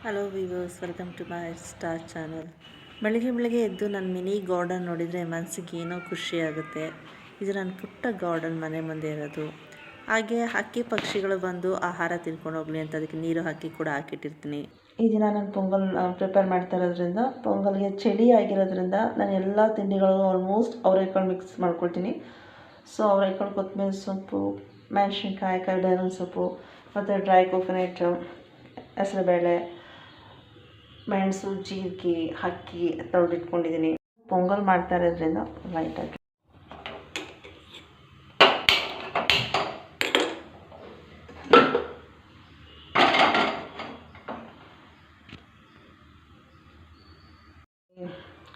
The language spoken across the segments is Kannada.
Hello viewers, welcome to my star channel. ಬೆಳಗ್ಗೆ ಎದ್ದು ನನ್ನ ಮಿನಿ ಗಾರ್ಡನ್ ನೋಡಿದರೆ ಮನಸ್ಸಿಗೆ ಏನೋ ಖುಷಿಯಾಗುತ್ತೆ. ಇದು ನನ್ನ ಪುಟ್ಟ ಗಾರ್ಡನ್ ಮನೆ ಮುಂದೆ ಇರೋದು. ಹಾಗೆ ಹಕ್ಕಿ ಪಕ್ಷಿಗಳು ಬಂದು ಆಹಾರ ತಿನ್ಕೊಂಡು ಹೋಗಲಿ ಅಂತ ಅದಕ್ಕೆ ನೀರು ಹಾಕಿ ಕೂಡ ಹಾಕಿಟ್ಟಿರ್ತೀನಿ. ಈ ದಿನ ನಾನು ಪೊಂಗಲ್ ಪ್ರಿಪೇರ್ ಮಾಡ್ತಾ ಇರೋದ್ರಿಂದ, ಪೊಂಗಲ್ಗೆ ಚಳಿ ಆಗಿರೋದ್ರಿಂದ ನಾನು ಎಲ್ಲ ತಿಂಡಿಗಳು ಆಲ್ಮೋಸ್ಟ್ ಅವರೆಕಾಳು ಮಿಕ್ಸ್ ಮಾಡ್ಕೊಳ್ತೀನಿ. ಸೊ ಅವರೆಕಾಳು, ಕೊತ್ತಂಬರಿ ಸೊಪ್ಪು, ಮೆಣಸಿನ್ಕಾಯಿ, ಕರಿಬೇವಿನ ಸೊಪ್ಪು ಮತ್ತು ಡ್ರೈ ಕೋಕೋನಟ್, ಹೆಸರುಬೇಳೆ, ಮೆಣಸು, ಜೀರಿಗೆ ಹಾಕಿ ತೊಳೆದಿಟ್ಕೊಂಡಿದ್ದೀನಿ. ಪೊಂಗಲ್ ಮಾಡ್ತಾ ಇರೋದ್ರಿಂದ ಲೈಟಾಗಿ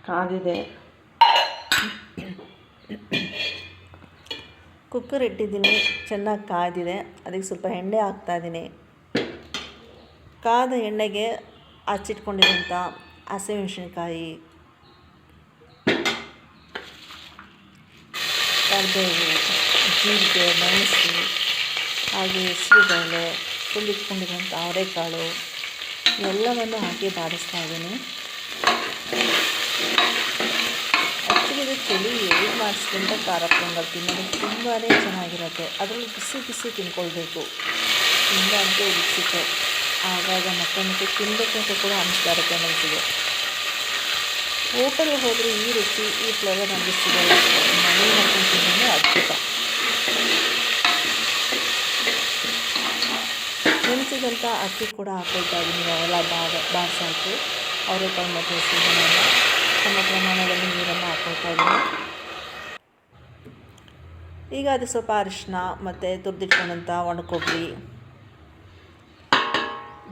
ಕಾದಿದೆ. ಕುಕ್ಕರ್ ಇಟ್ಟಿದ್ದೀನಿ, ಚೆನ್ನಾಗಿ ಕಾದಿದೆ. ಅದಕ್ಕೆ ಸ್ವಲ್ಪ ಎಣ್ಣೆ ಹಾಕ್ತಾಯಿದ್ದೀನಿ. ಕಾದ ಎಣ್ಣೆಗೆ ಹಚ್ಚಿಟ್ಕೊಂಡಿರೋಂಥ ಹಸಿಮೆಣಸಿನ್ಕಾಯಿ, ಕರಿಬೇವು, ಜೀರಿಗೆ, ಮೆಣಸು, ಹಾಗೆ ಹೆಸರುಬೇಳೆ, ಹುರಿದಿಟ್ಕೊಂಡಿರೋಂಥ ಅವರೆಕಾಳು ಎಲ್ಲವನ್ನು ಹಾಕಿ ಬಾಡಿಸ್ತಾ ಇದ್ದೀನಿ. ಆ್ಯಕ್ಚುಲಿ ಇದು ಚಳಿ ಹೇಗೆ ಮಾಡಿಸ್ಕೊಂತ ಖಾರ ಪೊಂಗಲ್ ತಿನ್ನೋದು ತುಂಬಾ ಚೆನ್ನಾಗಿರುತ್ತೆ. ಅದರಲ್ಲಿ ಬಿಸಿ ಬಿಸಿ ತಿನ್ಕೊಳ್ಬೇಕು. ತುಂಬ ಅಂತ ಉಡಿಸಿತ್ತು, ಆಗಾಗ ಮತ್ತೆ ತಿನ್ನಬೇಕು ಅಂತ ಕೂಡ ಅನಿಸ್ತಾ ಇರುತ್ತೆ ಮನಸ್ಸಿಗೆ. ಹೋಟೆಲ್ಗೆ ಹೋದರೆ ಈ ರುಚಿ, ಈ ಫ್ಲೇವರ್ ನಮಗೆ ಸಿಗೋಲ್ಲ. ಮನೆ ಮಾಡ್ಕೊಂಡು ತಿನ್ನೋದು ಅದ್ಭುತ. ನೆನೆಸಿದಂಥ ಅಕ್ಕಿ ಕೂಡ ಹಾಕೊಳ್ತಾ ಇದ್ದೀನಿ. ಅವೆಲ್ಲ ಬಾಡಿಸಾಕಿ ಅವರೆಕಾಳು ಮತ್ತು ಹೆಸರುಬೇಳೆಲ್ಲ ಸಮ ಪ್ರಮಾಣದಲ್ಲಿ ನೀರನ್ನು ಹಾಕ್ಕೊಳ್ತಾ ಇದ್ದೀನಿ. ಈಗ ಅದು ಸ್ವಲ್ಪ ಅರಿಶಿನ ಮತ್ತು ತುರಿದಿಟ್ಕೊಂಡಂಥ ಒಣಕೊಬ್ಬರಿ,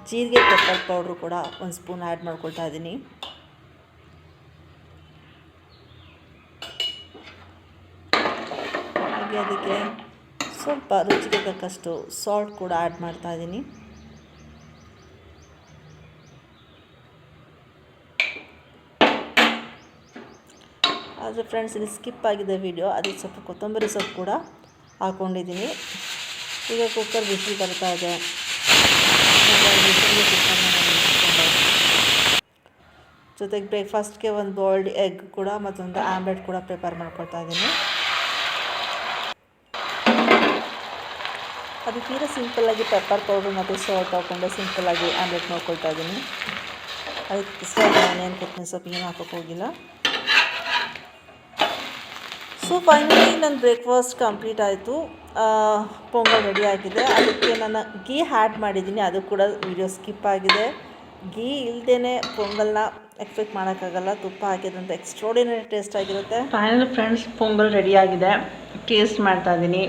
ಜೀರಿಗೆ, ಪೆಪ್ಪರ್ ಪೌಡ್ರು ಕೂಡ ಒಂದು ಸ್ಪೂನ್ ಆ್ಯಡ್ ಮಾಡ್ಕೊಳ್ತಾ ಇದ್ದೀನಿ. ಹಾಗೆ ಅದಕ್ಕೆ ಸ್ವಲ್ಪ ರುಚಿಗೆ ತಕ್ಕಷ್ಟು ಸಾಲ್ಟ್ ಕೂಡ ಆ್ಯಡ್ ಮಾಡ್ತಾ ಇದ್ದೀನಿ. ಆದರೆ ಫ್ರೆಂಡ್ಸ್, ಇಲ್ಲಿ ಸ್ಕಿಪ್ ಆಗಿದೆ ವಿಡಿಯೋ. ಅದಕ್ಕೆ ಸ್ವಲ್ಪ ಕೊತ್ತಂಬರಿ ಸೊಪ್ಪು ಕೂಡ ಹಾಕ್ಕೊಂಡಿದ್ದೀನಿ. ಈಗ ಕುಕ್ಕರ್ ವಿಸಿಲ್ ಬರ್ತಾ ಇದೆ. ಜೊತೆಗೆ ಬ್ರೇಕ್ಫಾಸ್ಟ್ಗೆ ಒಂದು ಬಾಯ್ಲ್ಡ್ ಎಗ್ ಕೂಡ ಮತ್ತೊಂದು ಆಮ್ಲೆಟ್ ಕೂಡ ಪ್ರಿಪೇರ್ ಮಾಡ್ಕೊಳ್ತಾ ಇದ್ದೀನಿ. ಅದು ತೀರ ಸಿಂಪಲ್ಲಾಗಿ ಪೆಪ್ಪರ್ ಪೌಡ್ರ್ ಮತ್ತು ಸಾಲ್ಟ್ ಹಾಕ್ಕೊಂಡು ಸಿಂಪಲ್ಲಾಗಿ ಆಮ್ಲೆಟ್ ಮಾಡ್ಕೊಳ್ತಾ ಇದ್ದೀನಿ. ಅದಕ್ಕೆ ಇಷ್ಟ ನಾನೇನು ಕೊತ್ತಂಬರಿ ಸೊಪ್ಪು ಏನು ಹಾಕೋಕ್ಕೆ ಹೋಗಿಲ್ಲ. ಸೊ ಫೈನಲಿ ನನ್ನ ಬ್ರೇಕ್ಫಾಸ್ಟ್ ಕಂಪ್ಲೀಟ್ ಆಯಿತು. ಪೊಂಗಲ್ ರೆಡಿ ಆಗಿದೆ. ಅದಕ್ಕೆ ನಾನು ಗೀ ಆ್ಯಡ್ ಮಾಡಿದ್ದೀನಿ, ಅದು ಕೂಡ ವಿಡಿಯೋ ಸ್ಕಿಪ್ ಆಗಿದೆ. ಗೀ ಇಲ್ಲದೇ ಪೊಂಗಲ್ನ ಎಕ್ಸ್ಪೆಕ್ಟ್ ಮಾಡೋಕ್ಕಾಗಲ್ಲ. ತುಪ್ಪ ಹಾಕಿದಂಥ ಎಕ್ಸ್ಟ್ರಾರ್ಡಿನರಿ ಟೇಸ್ಟ್ ಆಗಿರುತ್ತೆ. ಫೈನಲ್ ಫ್ರೆಂಡ್ಸ್, ಪೊಂಗಲ್ ರೆಡಿ ಆಗಿದೆ. ಟೇಸ್ಟ್ ಮಾಡ್ತಾ ಇದ್ದೀನಿ.